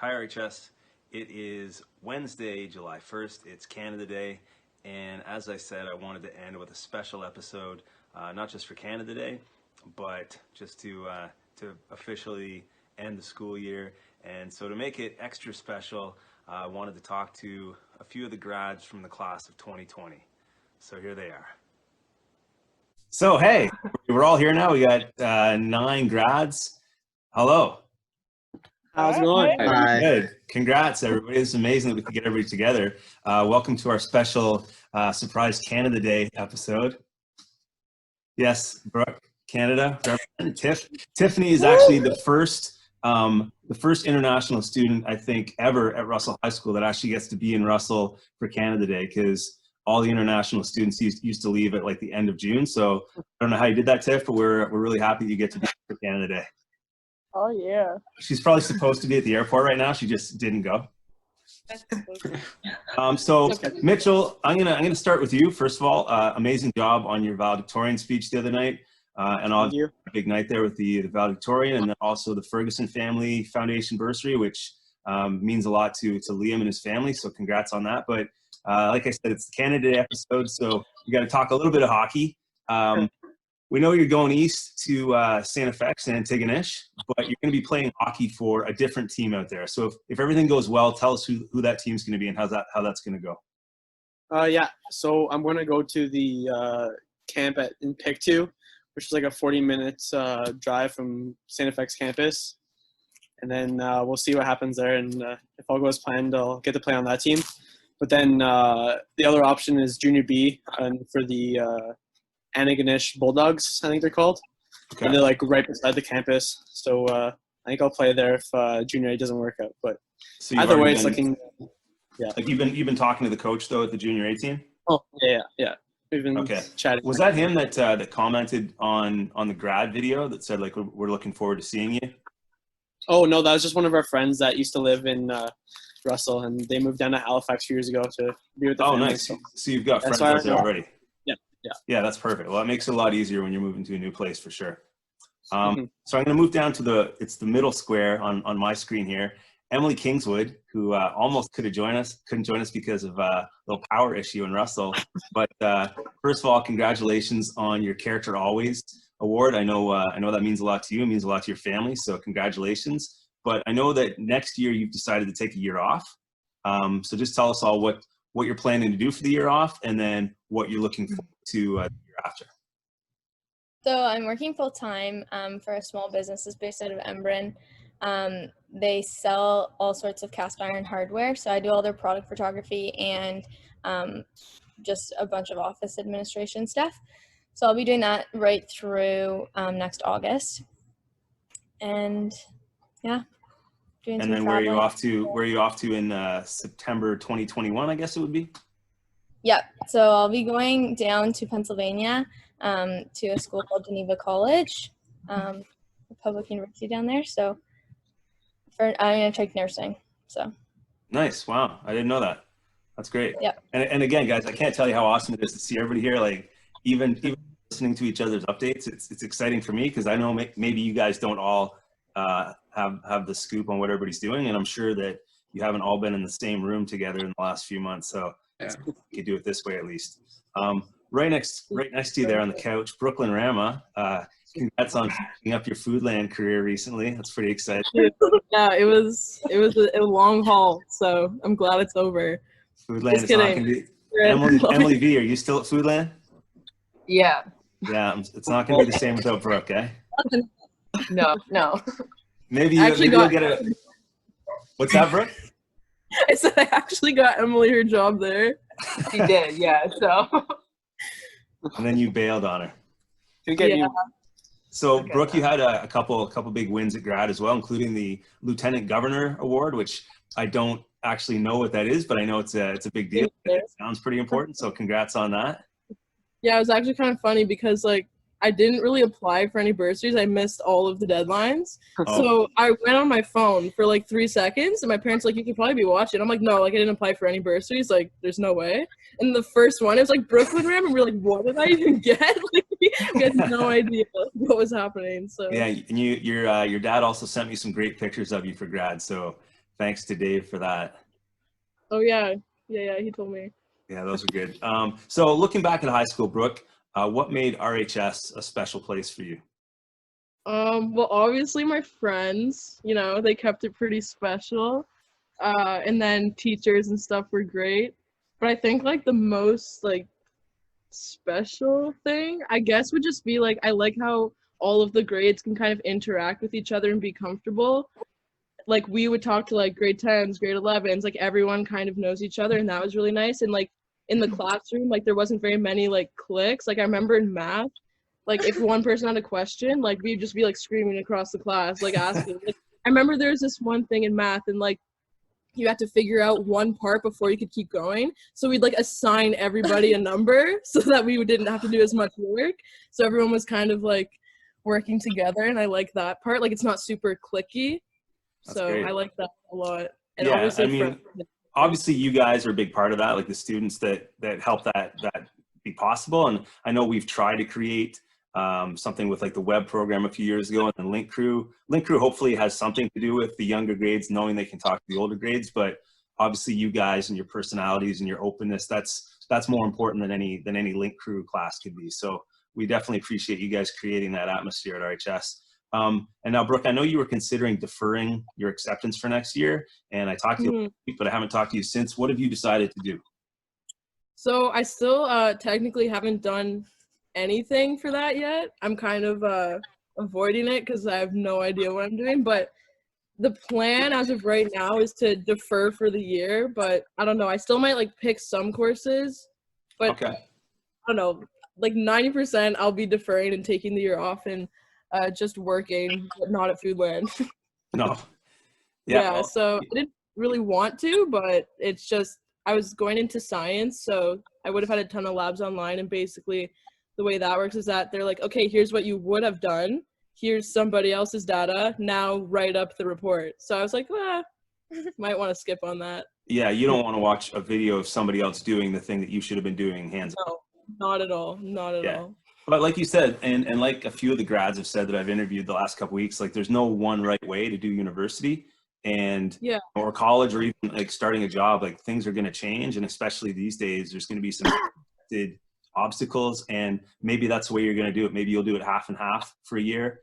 Hi RHS. It is Wednesday, July 1st. It's Canada Day. And as I said, I wanted to end with a special episode, not just for Canada Day, but just to officially end the school year. And so to make it extra special, I wanted to talk to a few of the grads from the class of 2020. So here they are. So hey, we're all here now. We got 9 grads. Hello. How's it going? Hi. Good. Congrats, everybody. It's amazing that we can get everybody together. Welcome to our special Surprise Canada Day episode. Yes, Brooke, Canada. Tiffany is actually the first international student, I think, ever at Russell High School that actually gets to be in Russell for Canada Day, because all the international students used to leave at like the end of June. So I don't know how you did that, Tiff, but we're really happy you get to be here for Canada Day. Oh yeah. She's probably supposed to be at the airport right now. She just didn't go. So Mitchell, I'm gonna start with you. First of all, amazing job on your valedictorian speech the other night, and all a big night there with the valedictorian, and then also the Ferguson Family Foundation bursary, which means a lot to Liam and his family. So congrats on that. But like I said, it's the Canada Day episode, so we got to talk a little bit of hockey. We know you're going east to Santa Fe, San Antigonish, but you're going to be playing hockey for a different team out there. So if everything goes well, tell us who that team's going to be and how that's going to go. Yeah. So I'm going to go to the camp in Pictou, which is like a 40-minute drive from Santa Fe's campus, and then we'll see what happens there. And if all goes planned, I'll get to play on that team. But then the other option is Junior B, and for the Antigonish Bulldogs, I think they're called. Okay. And they're like right beside the campus. So I think I'll play there if Junior A doesn't work out. But so either way, it's looking. Yeah. Like you've been talking to the coach though at the Junior A team. Oh yeah. We've been chatting. Was that him that commented on the grad video that said like we're looking forward to seeing you? Oh no, that was just one of our friends that used to live in Russell, and they moved down to Halifax a few years ago to be with the family. Nice. So you've got friends out there already. Yeah, that's perfect. Well, it makes it a lot easier when you're moving to a new place for sure. So I'm going to move down to the middle square on my screen here. Emily Kingswood, who almost couldn't join us because of a little power issue in Russell. But first of all, congratulations on your Character Always award. I know that means a lot to you. It means a lot to your family. So congratulations. But I know that next year you've decided to take a year off. So just tell us all what you're planning to do for the year off, and then what you're looking forward to the year after. So I'm working full-time for a small business that's based out of Embrun. They sell all sorts of cast iron hardware, so I do all their product photography and just a bunch of office administration stuff. So I'll be doing that right through next August. And yeah. And then where are you off to in September 2021, I guess it would be? Yep. So I'll be going down to Pennsylvania to a school called Geneva College, a public university down there. So I'm going to take nursing. So nice. Wow. I didn't know that. That's great. Yep. And again, guys, I can't tell you how awesome it is to see everybody here. Like even listening to each other's updates, it's exciting for me because I know maybe you guys don't all have the scoop on what everybody's doing, and I'm sure that you haven't all been in the same room together in the last few months, so you could do it this way at least. Right next to you there on the couch, Brooklyn Rama. Congrats on finishing up your Foodland career recently. That's pretty exciting. Yeah, it was a long haul, so I'm glad it's over. Foodland is not going to be. Emily V, are you still at Foodland? Yeah. Yeah, it's not going to be the same without Brooke, eh? No. Maybe you'll get it. What's that, Brooke? I said I actually got Emily her job there. She did, yeah. So. And then you bailed on her. Yeah. So Brooke, you had a couple big wins at grad as well, including the Lieutenant Governor Award, which I don't actually know what that is, but I know it's a big deal. It sounds pretty important. So congrats on that. Yeah, it was actually kind of funny because I didn't really apply for any bursaries. I missed all of the deadlines. So I went on my phone for 3 seconds, and my parents were like, you could probably be watching. I'm like, no, I didn't apply for any bursaries. There's no way. And the first one, it was Brooklyn Ram, and we're like, what did I even get? We had no idea what was happening. So yeah, and your dad also sent me some great pictures of you for grad. So Thanks to Dave for that. Oh yeah, he told me. Yeah, those are good. So looking back at high school, Brooke, what made RHS a special place for you? Well, obviously my friends, you know, they kept it pretty special. And then teachers and stuff were great. But I think like the most like special thing, I guess, would just be like I like how all of the grades can kind of interact with each other and be comfortable. Like we would talk to like grade 10s, grade 11s, like everyone kind of knows each other, and that was really nice. And like in the classroom, like there wasn't very many like cliques. Like I remember in math, like if one person had a question, like we'd just be like screaming across the class, like asking. Like, I remember there was this one thing in math, and like you had to figure out one part before you could keep going. So we'd like assign everybody a number so that we didn't have to do as much work. So everyone was kind of like working together, and I like that part. Like it's not super cliquey. That's So great. I like that a lot. And Yeah, obviously I mean, obviously you guys are a big part of that, like the students that help that be possible. And I know we've tried to create something with like the web program a few years ago, and then Link Crew hopefully has something to do with the younger grades knowing they can talk to the older grades. But obviously you guys and your personalities and your openness, that's more important than any Link Crew class could be. So we definitely appreciate you guys creating that atmosphere at RHS. And now, Brooke, I know you were considering deferring your acceptance for next year, and I talked to you last week, but I haven't talked to you since. What have you decided to do? So I still technically haven't done anything for that yet. I'm kind of avoiding it because I have no idea what I'm doing. But the plan as of right now is to defer for the year. But I don't know. I still might like pick some courses, but Okay. I don't know. Like 90% I'll be deferring and taking the year off and just working, but not at Foodland. No. Yeah, Well, so I didn't really want to, but it's just I was going into science, so I would have had a ton of labs online, and basically the way that works is that they're like, okay, here's what you would have done, here's somebody else's data, now write up the report. So I was like, might want to skip on that. yeah, you don't want to watch a video of somebody else doing the thing that you should have been doing hands-on. No, not at all, not at all. But like you said, and like a few of the grads have said that I've interviewed the last couple weeks, like there's no one right way to do university, and or college, or even like starting a job. Like things are going to change, and especially these days, there's going to be some obstacles, and maybe that's the way you're going to do it. Maybe you'll do it half and half for a year,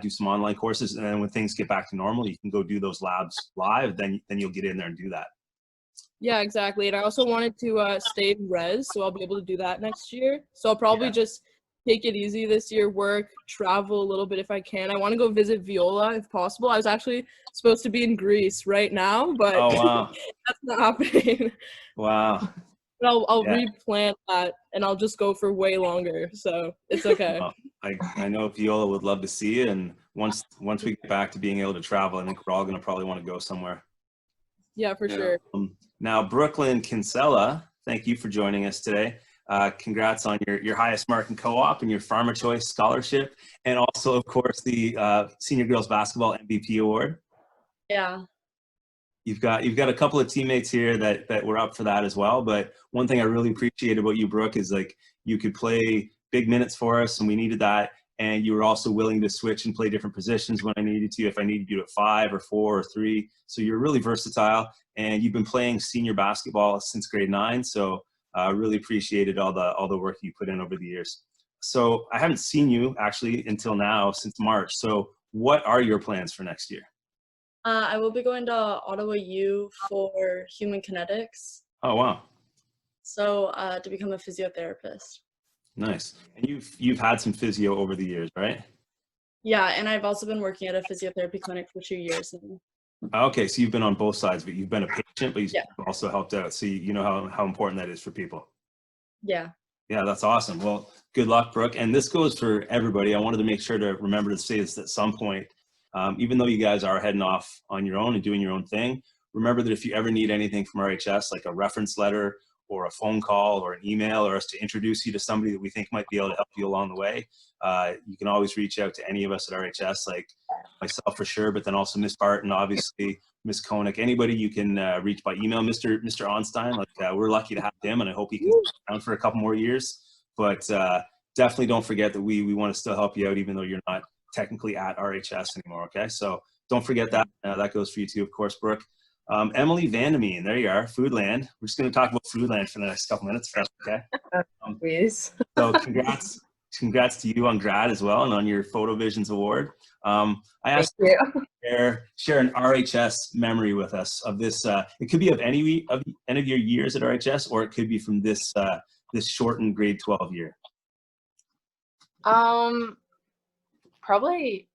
do some online courses, and then when things get back to normal, you can go do those labs live. Then you'll get in there and do that. Yeah, exactly. And I also wanted to stay in res, so I'll be able to do that next year. So I'll probably just take it easy this year, work, travel a little bit if I can. I want to go visit Viola if possible. I was actually supposed to be in Greece right now, but that's not happening. Wow. But I'll replan that, and I'll just go for way longer, so it's okay. Well, I know Viola would love to see you, and once we get back to being able to travel, I think we're all going to probably want to go somewhere. Yeah, for sure. Now, Brooklyn Kinsella, thank you for joining us today. Congrats on your highest mark in co-op and your Farmer Choice Scholarship, and also, of course, the Senior Girls Basketball MVP Award. Yeah. You've got a couple of teammates here that were up for that as well. But one thing I really appreciate about you, Brooke, is like you could play big minutes for us, and we needed that. And you were also willing to switch and play different positions when I needed to, if I needed you at 5 or 4 or 3. So you're really versatile, and you've been playing senior basketball since grade 9. So I really appreciated all the work you put in over the years. So I haven't seen you actually until now, since March. So what are your plans for next year? I will be going to Ottawa U for human kinetics. Oh, wow. So to become a physiotherapist. Nice. And you've had some physio over the years, right? Yeah, and I've also been working at a physiotherapy clinic for 2 years now. Okay, so you've been on both sides, but you've been a patient, but you've also helped out. So you know how important that is for people. Yeah. Yeah, that's awesome. Well, good luck, Brooke. And this goes for everybody. I wanted to make sure to remember to say this at some point. Even though you guys are heading off on your own and doing your own thing, remember that if you ever need anything from RHS, like a reference letter or a phone call or an email, or us to introduce you to somebody that we think might be able to help you along the way, you can always reach out to any of us at RHS, like myself for sure, but then also Miss Barton, obviously, Miss Koenig, anybody you can reach by email. Mr. Onstein, like we're lucky to have him, and I hope he can stay around for a couple more years. But definitely don't forget that we want to still help you out, even though you're not technically at RHS anymore, okay? So don't forget that. That goes for you too, of course, Brooke. Emily Vandemeen, there you are, Foodland. We're just going to talk about Foodland for the next couple minutes, if that's okay. Please. So congrats to you on grad as well and on your PhotoVisions award. I asked you to share an RHS memory with us of this. It could be of any of your years at RHS, or it could be from this this shortened grade 12 year. Probably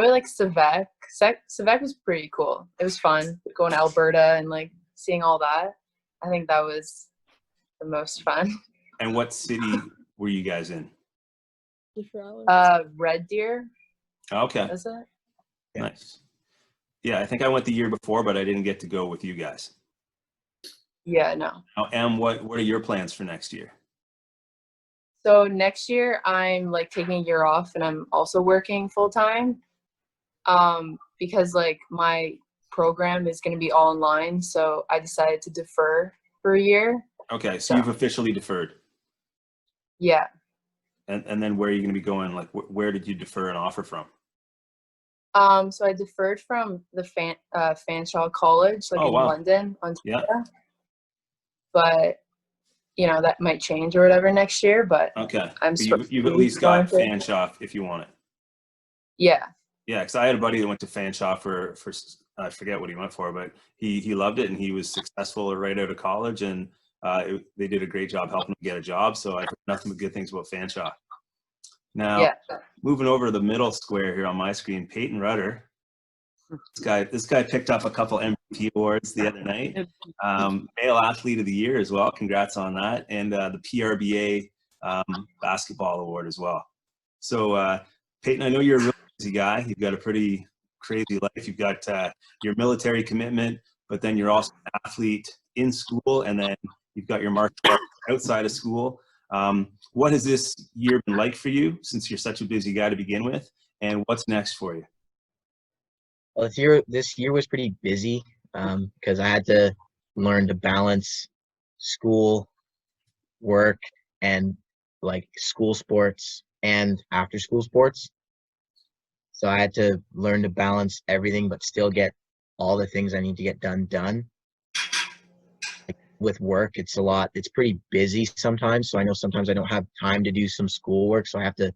like Sevec. Sevec was pretty cool. It was fun going to Alberta and like seeing all that. I think that was the most fun. And what city were you guys in? Red Deer. Okay. Was it? Nice. Yeah, I think I went the year before, but I didn't get to go with you guys. Yeah, no. Now, Em, what are your plans for next year? So next year I'm like taking a year off and I'm also working full time. Because like my program is going to be all online, so I decided to defer for a year. Okay, so you've officially deferred. Yeah. And then where are you going to be going? Like, where did you defer an offer from? So I deferred from the Fanshawe College, like in London, Ontario. Yeah. But you know that might change or whatever next year. But okay, I'm. But you've at least got Fanshawe if you want it. Yeah. Yeah, because I had a buddy that went to Fanshawe for I forget what he went for, but he loved it and he was successful right out of college, and they did a great job helping him get a job. So I've heard nothing but good things about Fanshawe. Now, moving over to the middle square here on my screen, Peyton Rudder. This guy picked up a couple MVP awards the other night. Male Athlete of the Year as well. Congrats on that. And the PRBA basketball award as well. So Peyton, I know you're a really busy guy. You've got a pretty crazy life. You've got your military commitment, but then you're also an athlete in school, and then you've got your martial arts outside of school. What has this year been like for you, since you're such a busy guy to begin with, and what's next for you? Well, this year was pretty busy because I had to learn to balance school, work, and like school sports and after school sports. So I had to learn to balance everything, but still get all the things I need to get done. Like with work, it's pretty busy sometimes. So I know sometimes I don't have time to do some schoolwork. So I have to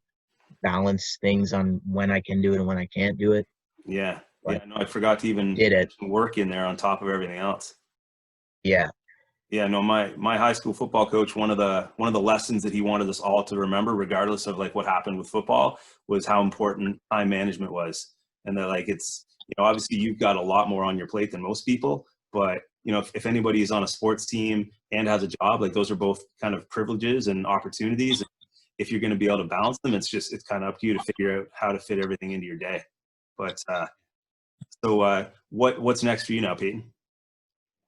balance things on when I can do it and when I can't do it. Yeah. Yeah, no, I forgot to even put some work in there on top of everything else. Yeah. Yeah, no, my high school football coach, one of the lessons that he wanted us all to remember, regardless of like what happened with football, was how important time management was. And that like it's, you know, obviously you've got a lot more on your plate than most people, but you know, if anybody is on a sports team and has a job, like those are both kind of privileges and opportunities. If you're going to be able to balance them, it's kind of up to you to figure out how to fit everything into your day. But so what's next for you now, Peyton?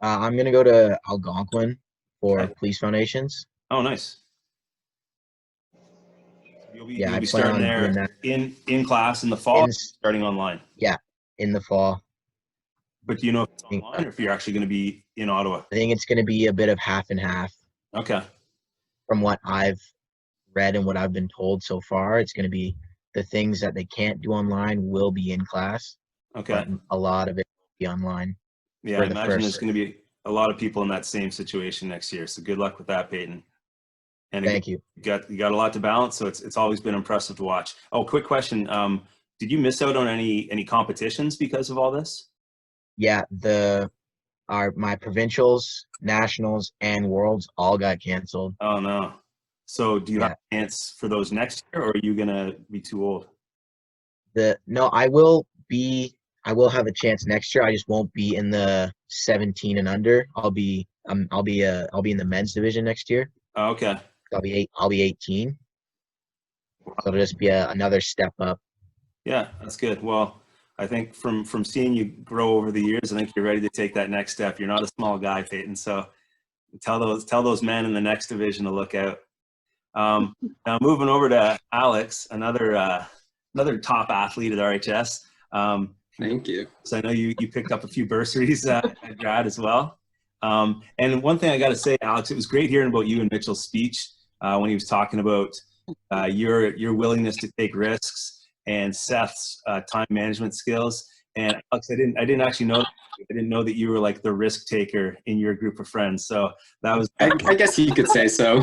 I'm going to go to Algonquin for Police Foundations. Oh, nice. You'll be starting there in class in the fall, starting online. Yeah, in the fall. But do you know if it's online or if you're actually going to be in Ottawa? I think it's going to be a bit of half and half. Okay. From what I've read and what I've been told so far, it's going to be the things that they can't do online will be in class. Okay. But a lot of it will be online. Yeah, I imagine there's going to be a lot of people in that same situation next year. So good luck with that, Peyton. And thank you. You got a lot to balance, so it's always been impressive to watch. Oh, quick question. Did you miss out on any competitions because of all this? Yeah, my provincials, nationals, and worlds all got canceled. Oh no. So do you have a chance for those next year, or are you gonna be too old? No, I will have a chance next year. I just won't be in the 17 and under. I'll be in the men's division next year. Oh, okay. I'll be 18. So it'll just be another step up. Yeah, that's good. Well, I think from seeing you grow over the years, I think you're ready to take that next step. You're not a small guy, Peyton. So tell those men in the next division to look out. Now moving over to Alex, another top athlete at RHS. Thank you. So I know you picked up a few bursaries at grad as well. And one thing I got to say, Alex, it was great hearing about you and Mitchell's speech when he was talking about your willingness to take risks and Seth's time management skills. And Alex, I didn't actually know. I didn't know that you were like the risk taker in your group of friends. So that was. I guess you could say so.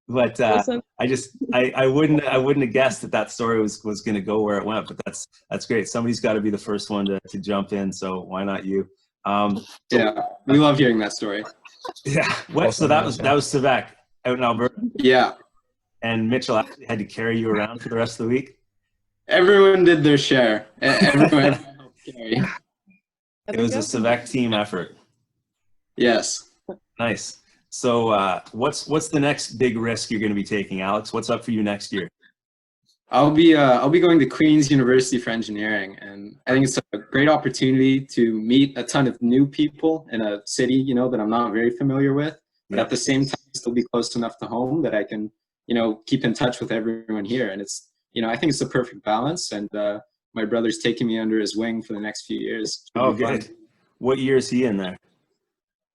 But I wouldn't have guessed that story was going to go where it went. But that's great. Somebody's got to be the first one to jump in. So why not you? Yeah, we love hearing that story. Yeah. So that was Sevek out in Alberta. Yeah. And Mitchell actually had to carry you around for the rest of the week. Everyone did their share. Everyone helped carry. It was a Sevek team effort. Yes. Nice. So what's the next big risk you're going to be taking, Alex? What's up for you next year? I'll be going to Queen's University for engineering, and I think it's a great opportunity to meet a ton of new people in a city, you know, that I'm not very familiar with, but at the same time still be close enough to home that I can, you know, keep in touch with everyone here. And it's, you know, I think it's the perfect balance. And my brother's taking me under his wing for the next few years. Oh, good. What year is he in there?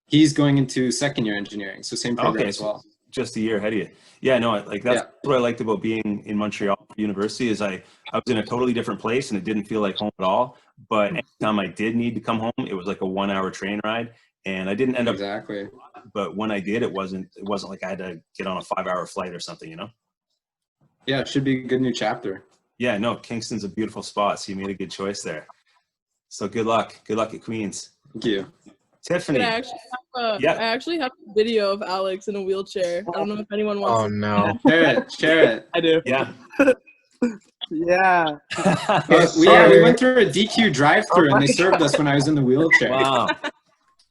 He's going into second year engineering, so same program as well. Just a year ahead of you. Yeah, no, like that's what I liked about being in Montreal University is I was in a totally different place and it didn't feel like home at all. But anytime I did need to come home, it was like a 1 hour train ride, and I didn't end up. Exactly. But when I did, it wasn't like I had to get on a 5 hour flight or something, you know? Yeah, it should be a good new chapter. Yeah, no, Kingston's a beautiful spot, so you made a good choice there. So good luck. Good luck at Queen's. Thank you. Tiffany. I actually have a video of Alex in a wheelchair. I don't know if anyone wants Oh, no. Share it. I do. Yeah. Yeah. We went through a DQ drive-through and they served us when I was in the wheelchair. Wow.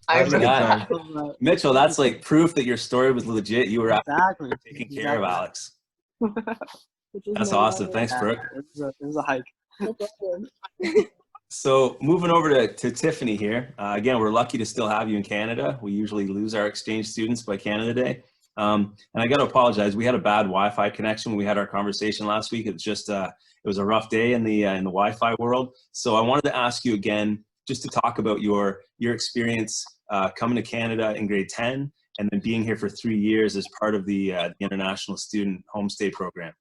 I remember. Mitchell, that's like proof that your story was legit. You were exactly taking care of Alex. That's awesome. Thanks, Brooke. It was a hike. So moving over to Tiffany here. Again, we're lucky to still have you in Canada. We usually lose our exchange students by Canada Day. And I got to apologize. We had a bad Wi-Fi connection when we had our conversation last week. It's just it was a rough day in the Wi-Fi world. So I wanted to ask you again, just to talk about your experience coming to Canada in grade 10 and then being here for 3 years as part of the International Student Homestay Program.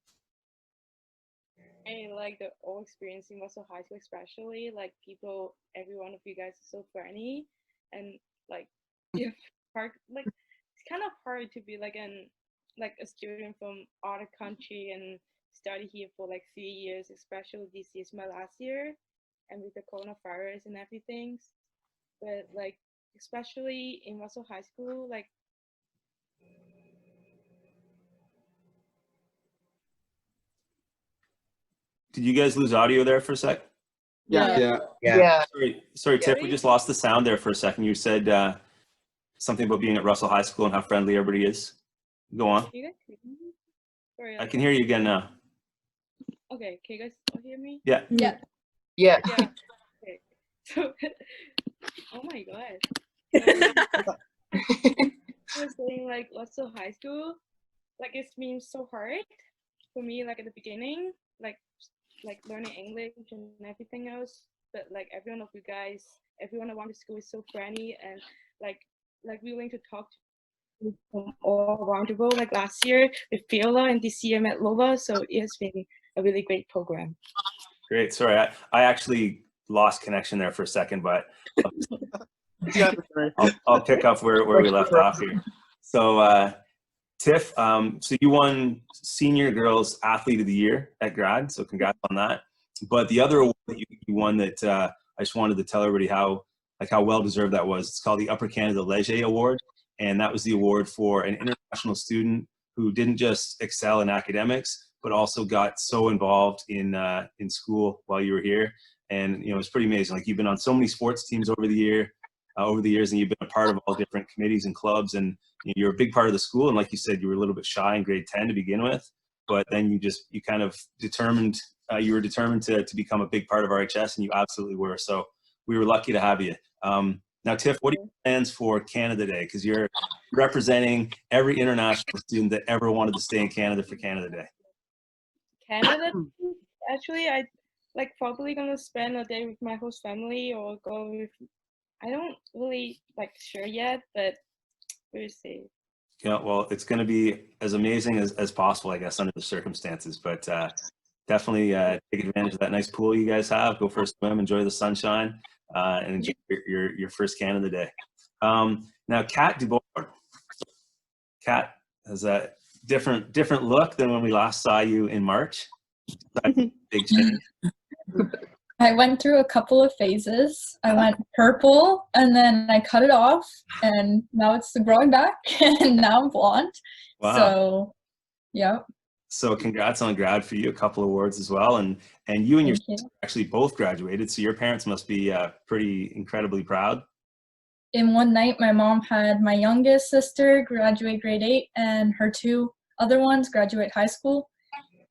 I like the whole experience in Russell High School, especially like people, every one of you guys is so friendly, and like it's kind of hard to be like a student from other country and study here for like 3 years, especially this is my last year, and with the coronavirus and everything. But like especially in Russell High School, like. Did you guys lose audio there for a sec? Yeah. Sorry, Tiff, we just lost the sound there for a second. You said something about being at Russell High School and how friendly everybody is. Go on. You guys hear me? Sorry, I can hear you again now. Okay, can you guys still hear me? Yeah. Yeah. Okay. So, oh my god. I was saying like Russell High School, like it's been so hard for me, like at the beginning, like learning English and everything else. But like every one of you guys, everyone around the school is so friendly and like willing to talk to people from all around the world. Like last year with Viola and this year met Lola, so it's been a really great program. Great. Sorry, I actually lost connection there for a second, but I'll pick up where we left off here. So Tiff, so you won Senior Girls Athlete of the Year at Grad, so congrats on that. But the other award that you won that I just wanted to tell everybody how well deserved that was. It's called the Upper Canada Leger Award, and that was the award for an international student who didn't just excel in academics, but also got so involved in school while you were here. And you know, it's pretty amazing. Like you've been on so many sports teams over the years, and you've been a part of all different committees and clubs, and you're a big part of the school. And like you said, you were a little bit shy in grade 10 to begin with, but then you kind of determined, you were determined to become a big part of RHS, and you absolutely were. So we were lucky to have you. Now, Tiff, what are your plans for Canada Day? Because you're representing every international student that ever wanted to stay in Canada for Canada Day. Canada, actually, I probably gonna spend a day with my host family or go with. I don't really sure yet, but we'll see. Yeah, well, it's going to be as amazing as possible, I guess, under the circumstances. But definitely take advantage of that nice pool you guys have. Go for a swim, enjoy the sunshine, and enjoy your first can of the day. Now, Kat DuBois. Kat has a different look than when we last saw you in March. Big change. I went through a couple of phases. I went purple and then I cut it off and now it's growing back and now I'm blonde. Wow. So, yeah. So congrats on grad for you, a couple awards as well. And you and your sister actually both graduated. So your parents must be pretty incredibly proud. In one night, my mom had my youngest sister graduate grade 8 and her 2 other ones graduate high school.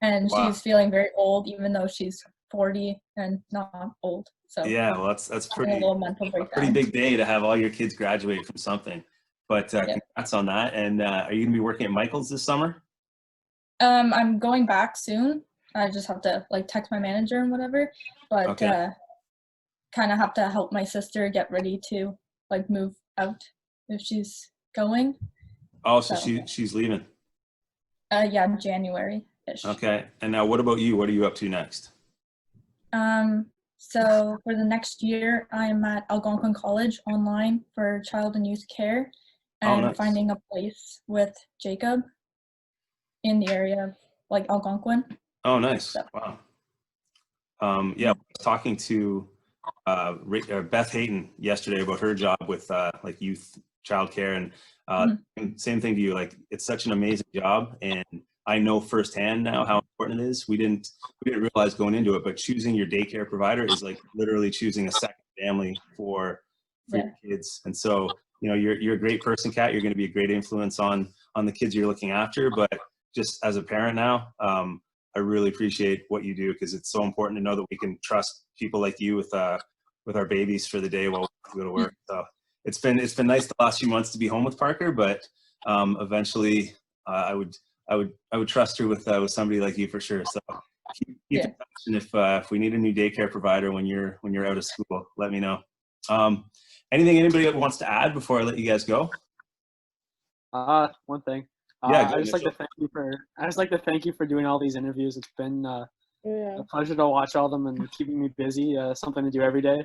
And Wow. she's feeling very old, even though she's 40 and not old. So yeah, well, that's pretty, a little mental breakdown. Pretty big day to have all your kids graduate from something. But congrats on that. And are you gonna be working at Michael's this summer? I'm going back soon. I just have to like text my manager and whatever. But kind of have to help my sister get ready to like move out if she's going. Oh, so she's leaving. Yeah, January-ish. Okay. And now what about you? What are you up to next? So for the next year, I'm at Algonquin College online for child and youth care and finding a place with Jacob in the area of like Algonquin. Oh, nice. So. Wow. Yeah, I was talking to Beth Hayton yesterday about her job with like youth childcare, and same thing to you. Like, it's such an amazing job, and I know firsthand now how important it is. We didn't realize going into it, but choosing your daycare provider is like literally choosing a second family for your kids. And so, you know, you're a great person, Kat. You're going to be a great influence on the kids you're looking after. But just as a parent now, I really appreciate what you do, because it's so important to know that we can trust people like you with our babies for the day while we go to work. So it's been nice the last few months to be home with Parker, but eventually I would trust her with somebody like you for sure. So keep in touch, and if we need a new daycare provider when you're out of school, let me know. Anything anybody wants to add before I let you guys go? One thing. Yeah, I just like to thank you for doing all these interviews. It's been a pleasure to watch all of them and keeping me busy. Something to do every day,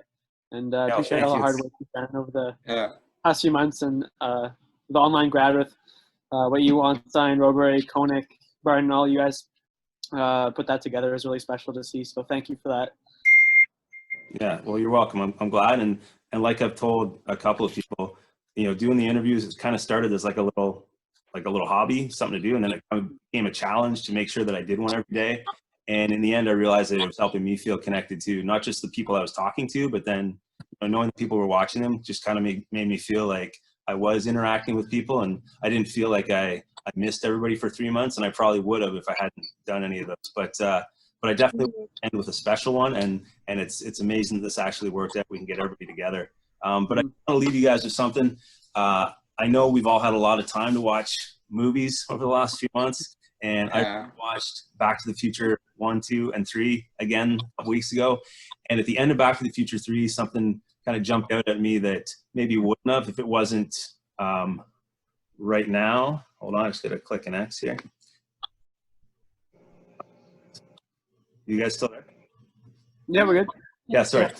and appreciate all the hard work you've done over the past few months, and the online grad with what you, Einstein, Robury, Koenig, Barton, all you guys put that together is really special to see. So thank you for that. Yeah, well, you're welcome. I'm glad, and like I've told a couple of people, you know, doing the interviews, it's kind of started as like a little hobby, something to do, and then it kind of became a challenge to make sure that I did one every day. And in the end, I realized that it was helping me feel connected to not just the people I was talking to, but then, you know, knowing the people were watching them just kind of made me feel like I was interacting with people, and I didn't feel like I missed everybody for 3 months, and I probably would have if I hadn't done any of those. But I definitely end with a special one, and it's amazing that this actually worked out. We can get everybody together. But I want to leave you guys with something. I know we've all had a lot of time to watch movies over the last few months, and I watched Back to the Future 1, 2, and 3 again a couple weeks ago. And at the end of Back to the Future 3, something kind of jumped out at me that maybe wouldn't have if it wasn't right now. Hold on, I just got to click an X here. You guys still there? Yeah, we're good. Yeah, sorry.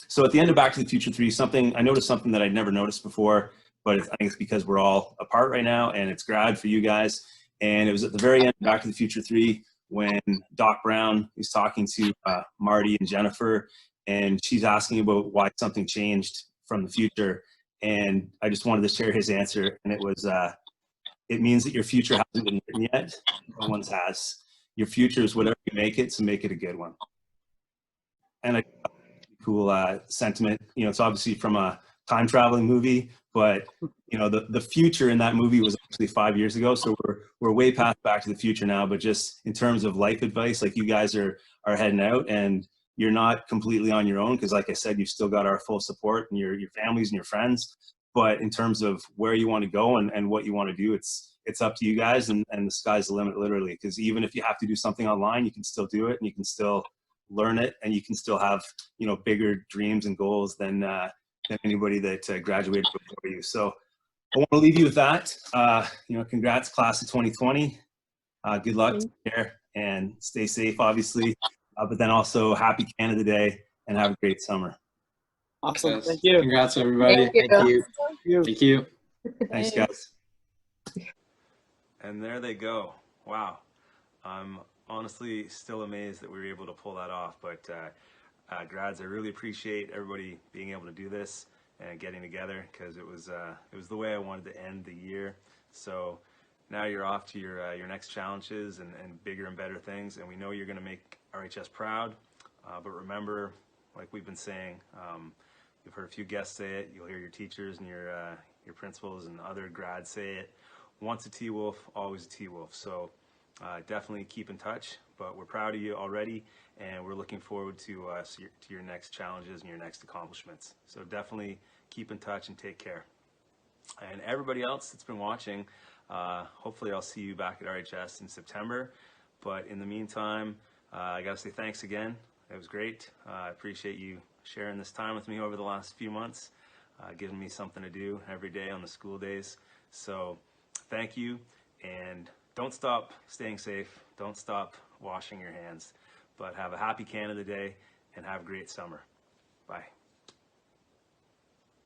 So at the end of Back to the Future 3, I noticed something that I'd never noticed before, but I think it's because we're all apart right now, and it's grad for you guys. And it was at the very end of Back to the Future 3 when Doc Brown is talking to Marty and Jennifer, and she's asking about why something changed from the future. And I just wanted to share his answer, and it was, it means that your future hasn't been written yet. No one's has. Your future is whatever you make it, so make it a good one. And a cool sentiment. You know, it's obviously from a time traveling movie, but you know, the future in that movie was actually 5 years ago. So we're way past Back to the Future now, but just in terms of life advice, like, you guys are heading out, and you're not completely on your own, because like I said, you've still got our full support and your families and your friends. But in terms of where you want to go and what you want to do, it's up to you guys, and the sky's the limit, literally. Because even if you have to do something online, you can still do it, and you can still learn it, and you can still have, you know, bigger dreams and goals than anybody that graduated before you. So I want to leave you with that. You know, congrats, class of 2020. Good luck there, and stay safe, obviously, but then also happy Canada Day and have a great summer. Awesome. Yes. Thank you. Congrats, everybody. Thank you. Thank you. Thanks, guys. And there they go. Wow. I'm honestly still amazed that we were able to pull that off, but grads, I really appreciate everybody being able to do this and getting together, because it was the way I wanted to end the year. So now you're off to your next challenges and bigger and better things, and we know you're going to make RHS proud. But remember, like we've been saying, you've heard a few guests say it, you'll hear your teachers and your principals and other grads say it. Once a T-Wolf, always a T-Wolf. So definitely keep in touch, but we're proud of you already, and we're looking forward to your next challenges and your next accomplishments. So definitely keep in touch and take care. And everybody else that's been watching, hopefully I'll see you back at RHS in September. But in the meantime, I gotta say thanks again. It was great. I appreciate you sharing this time with me over the last few months, giving me something to do every day on the school days. So thank you, and don't stop staying safe. Don't stop washing your hands, but have a happy Canada Day and have a great summer. Bye.